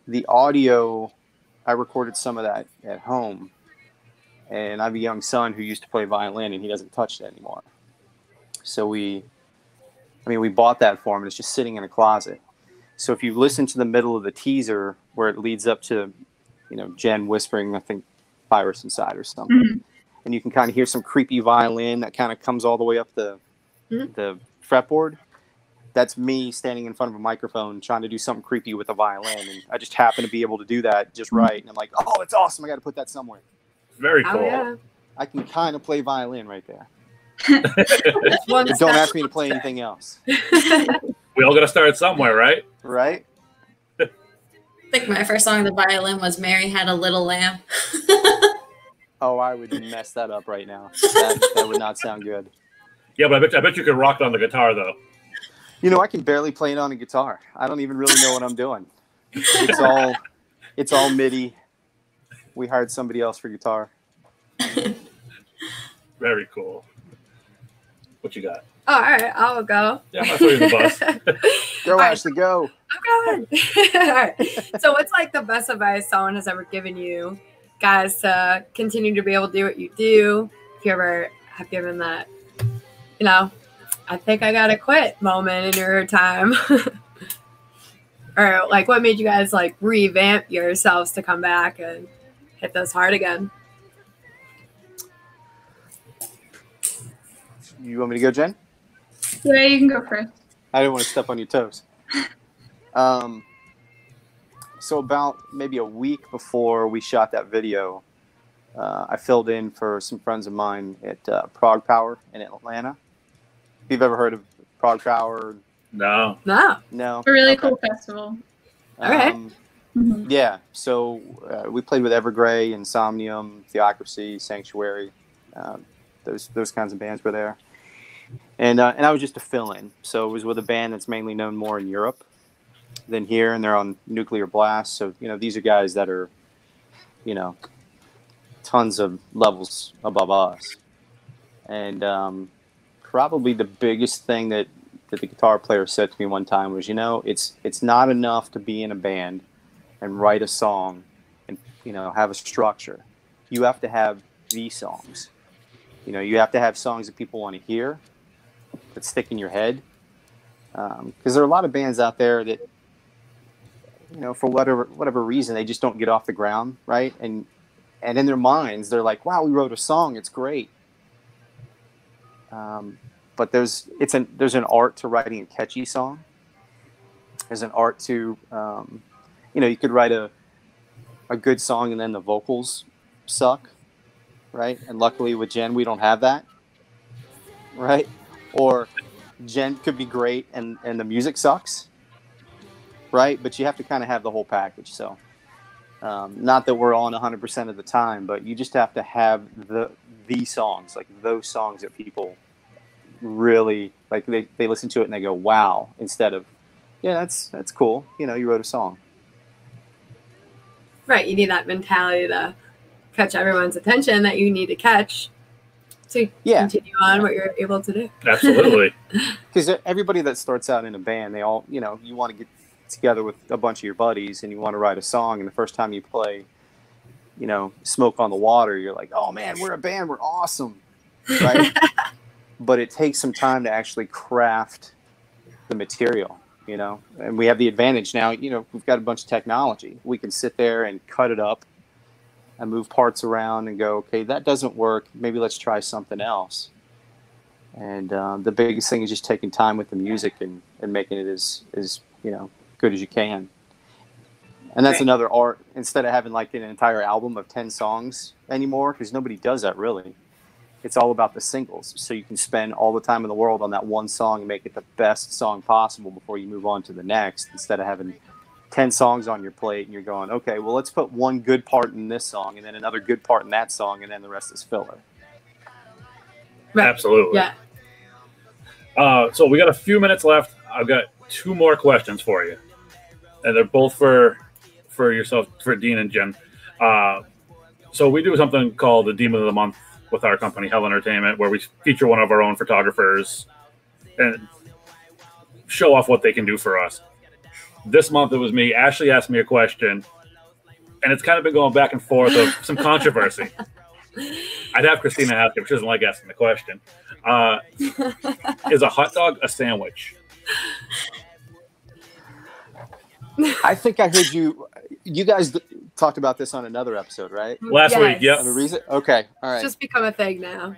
The audio, I recorded some of that at home, and I have a young son who used to play violin, and he doesn't touch it anymore. So we bought that for him, and it's just sitting in a closet. So if you listen to the middle of the teaser where it leads up to, Jen whispering, I think, Virus Inside or something, and you can kind of hear some creepy violin that kind of comes all the way up the fretboard. That's me standing in front of a microphone trying to do something creepy with a violin, and I just happen to be able to do that just right. And I'm like, oh, it's awesome! I got to put that somewhere. Very cool. Yeah. I can kind of play violin right there. But don't ask me to play anything else. We all got to start somewhere, right? Right. I think my first song on the violin was "Mary Had a Little Lamb." Oh, I would mess that up right now. That would not sound good. Yeah, but I bet you could rock it on the guitar though. I can barely play it on a guitar. I don't even really know what I'm doing. It's all MIDI. We hired somebody else for guitar. Very cool. What you got? Oh, all right, I'll go. Yeah, I'm throw you the bus. Go, Ashley, go. I'm going. All right. So what's like the best advice someone has ever given you, guys, to continue to be able to do what you do? If you ever have given that, I think I gotta quit moment in your time. Or like what made you guys like revamp yourselves to come back and hit this hard again? You want me to go, Jen? Yeah, you can go first. I didn't want to step on your toes. So about maybe a week before we shot that video, I filled in for some friends of mine at Prog Power in Atlanta. If you've ever heard of Prog Power? No. No. A really cool festival. All right. Yeah, so we played with Evergrey, Insomnium, Theocracy, Sanctuary. Those kinds of bands were there. And I was just a fill-in. So it was with a band that's mainly known more in Europe than here, and they're on Nuclear Blast. So, these are guys that are, tons of levels above us. And probably the biggest thing that the guitar player said to me one time was, it's not enough to be in a band and write a song and, have a structure. You have to have the songs. You have to have songs that people want to hear, that stick in your head. Because there are a lot of bands out there that, for whatever reason, they just don't get off the ground, right? And in their minds, they're like, wow, we wrote a song, it's great. But there's an art to writing a catchy song. There's an art to, you could write a good song and then the vocals suck, right? And luckily with Jen, we don't have that, right? Or Jen could be great and the music sucks, right? But you have to kind of have the whole package. So not that we're on 100% of the time, but you just have to have the songs, like those songs that people really like. They listen to it and they go, wow, instead of, yeah, that's cool. You wrote a song. Right. You need that mentality to catch everyone's attention that you need to catch to continue on what you're able to do. Absolutely. Because everybody that starts out in a band, they all, you want to get together with a bunch of your buddies and you want to write a song. And the first time you play, Smoke on the Water, you're like, oh man, we're a band. We're awesome. Right. But it takes some time to actually craft the material. And we have the advantage now, we've got a bunch of technology. We can sit there and cut it up and move parts around and go, okay, that doesn't work. Maybe let's try something else. And the biggest thing is just taking time with the music and making it as good as you can. And that's another art, instead of having like an entire album of 10 songs anymore, because nobody does that really. It's all about the singles. So you can spend all the time in the world on that one song and make it the best song possible before you move on to the next, instead of having 10 songs on your plate and you're going, okay, well, let's put one good part in this song and then another good part in that song and then the rest is filler. Right. Absolutely. Yeah. So we got a few minutes left. I've got 2 more questions for you. And they're both for yourself, for Dean and Jen. So we do something called the Demon of the Month with our company, Hell Entertainment, where we feature one of our own photographers and show off what they can do for us. This month it was me. Ashley asked me a question, and it's kind of been going back and forth of some controversy. I'd have Christina ask it, but she doesn't like asking the question. Is a hot dog a sandwich? I think I heard you guys talked about this on another episode, right? Last week, yep. The reason? Okay, all right. It's just become a thing now.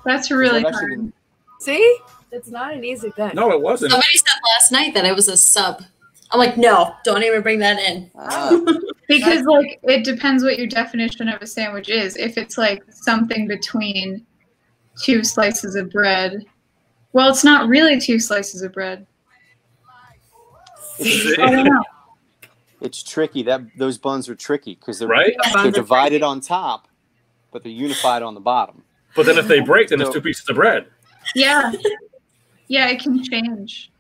That's really hard. See? It's not an easy thing. No, it wasn't. Somebody said last night that it was a sub. I'm like, no, don't even bring that in. Because like it depends what your definition of a sandwich is. If it's like something between 2 slices of bread, well, it's not really 2 slices of bread. I don't know. It's tricky. Those buns are tricky because they're divided on top, but they're unified on the bottom. But then if they break, then it's 2 pieces of bread. Yeah. Yeah, it can change.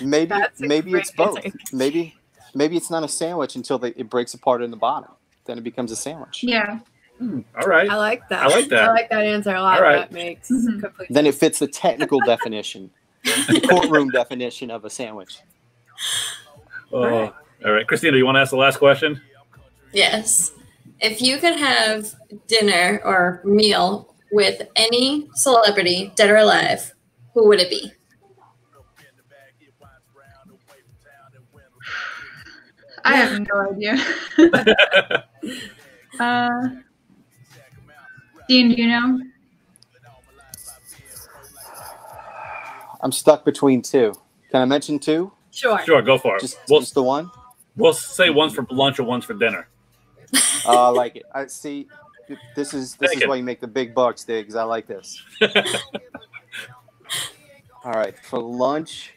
Maybe it's both. Maybe it's not a sandwich until it breaks apart in the bottom. Then it becomes a sandwich. Yeah. All right. I like that. I like that answer a lot. All right. That makes complete Then it fits the technical definition, the courtroom definition of a sandwich. All right. Christina, you want to ask the last question? Yes. If you could have dinner or meal with any celebrity, dead or alive, who would it be? I have no idea. Dean, do you know? I'm stuck between 2. Can I mention 2? Sure. Sure, go for it. Just the one? We'll say one's for lunch or one's for dinner. I like it. I see. This is why you make the big bucks, Diggs. I like this. All right, for lunch.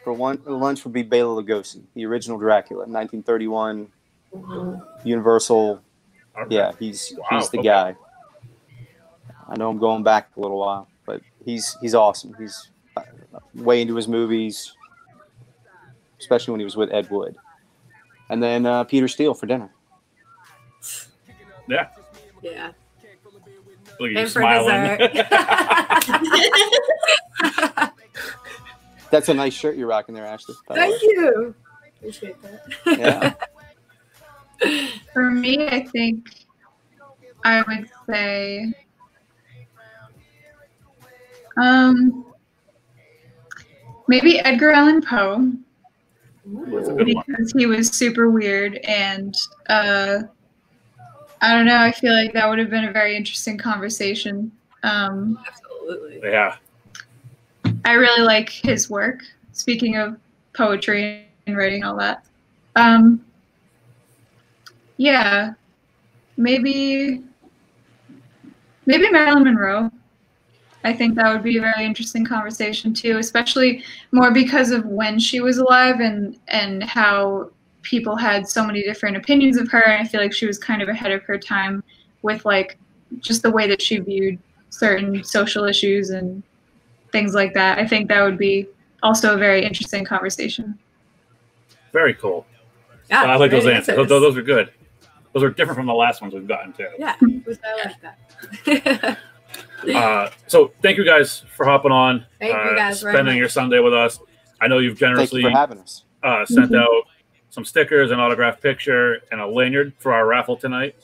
Lunch would be Bela Lugosi, the original Dracula, 1931, Universal. Okay. Yeah, he's the guy. I know I'm going back a little while, but he's awesome. He's way into his movies, especially when he was with Ed Wood. And then Peter Steele for dinner. Yeah. Yeah. Look at you smiling. That's a nice shirt you're rocking there, Ashley. Thank you. Appreciate that. Yeah. For me, I think I would say maybe Edgar Allan Poe. Because he was super weird, and I don't know, I feel like that would have been a very interesting conversation. Absolutely. Yeah. I really like his work, speaking of poetry and writing all that. Yeah, maybe Marilyn Monroe. I think that would be a very interesting conversation too, especially more because of when she was alive and how people had so many different opinions of her. And I feel like she was kind of ahead of her time with like just the way that she viewed certain social issues and things like that. I think that would be also a very interesting conversation. Very cool. Yeah, I like those answers. Those are good. Those are different from the last ones we've gotten to. Yeah, I like that. So thank you guys for hopping on. Thank you guys spending your Sunday with us. I know you've generously Thank you for having us. Sent out some stickers, an autographed picture, and a lanyard for our raffle tonight.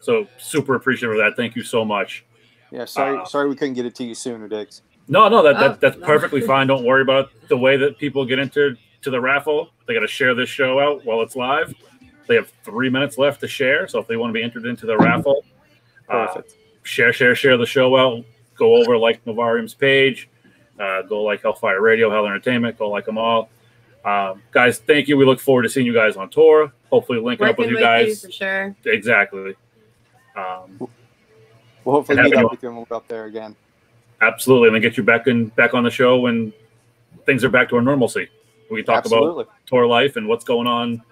So super appreciative of that. Thank you so much. Yeah, sorry we couldn't get it to you sooner, Diggs. No, that's perfectly fine. Don't worry about it. The way that people get into the raffle, they got to share this show out while it's live. They have 3 minutes left to share. So if they want to be entered into the raffle, share the show out. Go over like Novarium's page. Go like Hellfire Radio, Hell Entertainment. Go like them all. Guys, thank you. We look forward to seeing you guys on tour. Hopefully linking up with you guys. For sure. Exactly. We'll hopefully meet up with you when we're up there again. Absolutely, and then get you back on the show when things are back to our normalcy. We can talk about tour life and what's going on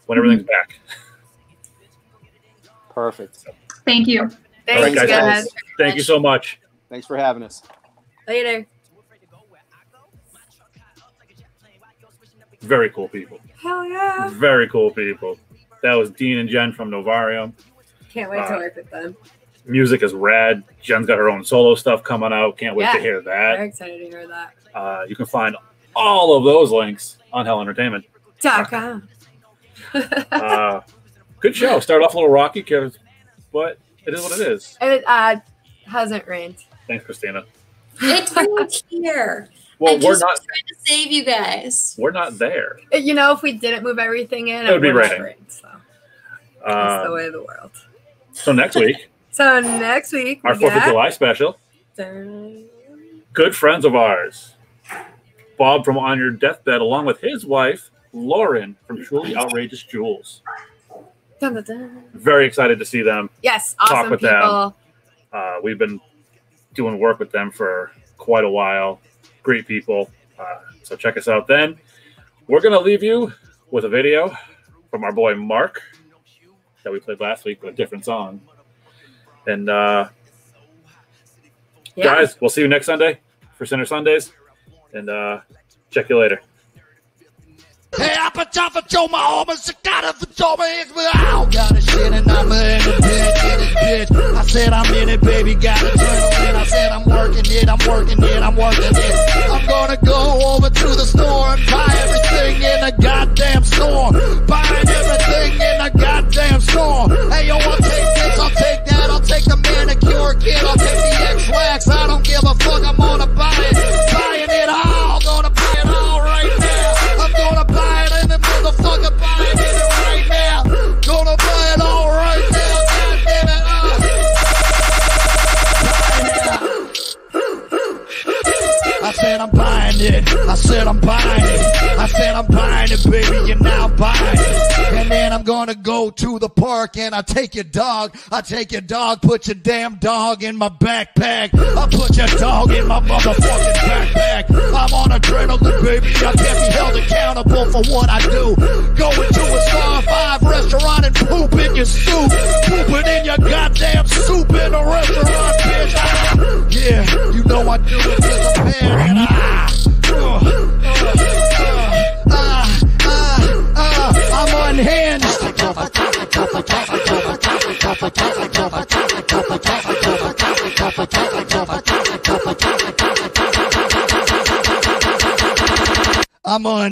when everything's back. Perfect. Thank you. Thanks, guys. Thank you so much. Thanks for having us. Later. Very cool people. Hell yeah. Very cool people. That was Dean and Jen from Novarium. Can't wait to work with them. Music is rad. Jen's got her own solo stuff coming out. Can't wait to hear that. Very excited to hear that. You can find all of those links on hellentertainment.com. Good show. Started off a little rocky, but it is what it is. It hasn't rained. Thanks, Christina. It's right here. Well, we're not trying to save you guys. We're not there. You know, if we didn't move everything in, it would be raining. Rain, so. That's the way of the world. So next week. Our 4th of July special. Good friends of ours. Bob from On Your Deathbed, along with his wife, Lauren from Truly Outrageous Jewels. Dun, dun, dun. Very excited to see them. Yes, awesome talk with people. Them. We've been doing work with them for quite a while. Great people. So check us out then. We're going to leave you with a video from our boy Mark that we played last week with a different song. And guys, we'll see you next Sunday for Center Sundays. And check you later. Hey, I put off a Joe, my almost got it for Joe, my ex, but I don't got a shit, and I'm in the bitch. I said I'm in it, baby, got a adrenaline. I said I'm working it. I'm gonna go over to the store and buy everything in the goddamn store. Buying everything in the goddamn store. Hey, yo, I'll take this, I'll take that, I'll take the manicure kit, I'll take the X-Wax. I don't give a fuck, I'm gonna buy it. Buying it all, gonna buy it all right now. I'm gonna buy it in the motherfucker, buying it right now. Gonna buy it all right now, goddamn it. I said I'm buying it. I said I'm buying it. I said I'm buying it, baby, and now I'm buying it. And then I'm gonna go to the park and I take your dog. I take your dog, put your damn dog in my backpack. I put your dog in my motherfucking backpack. I'm on adrenaline, baby. I can't be held accountable for what I do. Going to a Star 5 restaurant and poop in your soup. Pooping in your goddamn soup in a restaurant, bitch. Ah, yeah, you know I do it 'cause I'm mad and I'm unhinged. I'm on.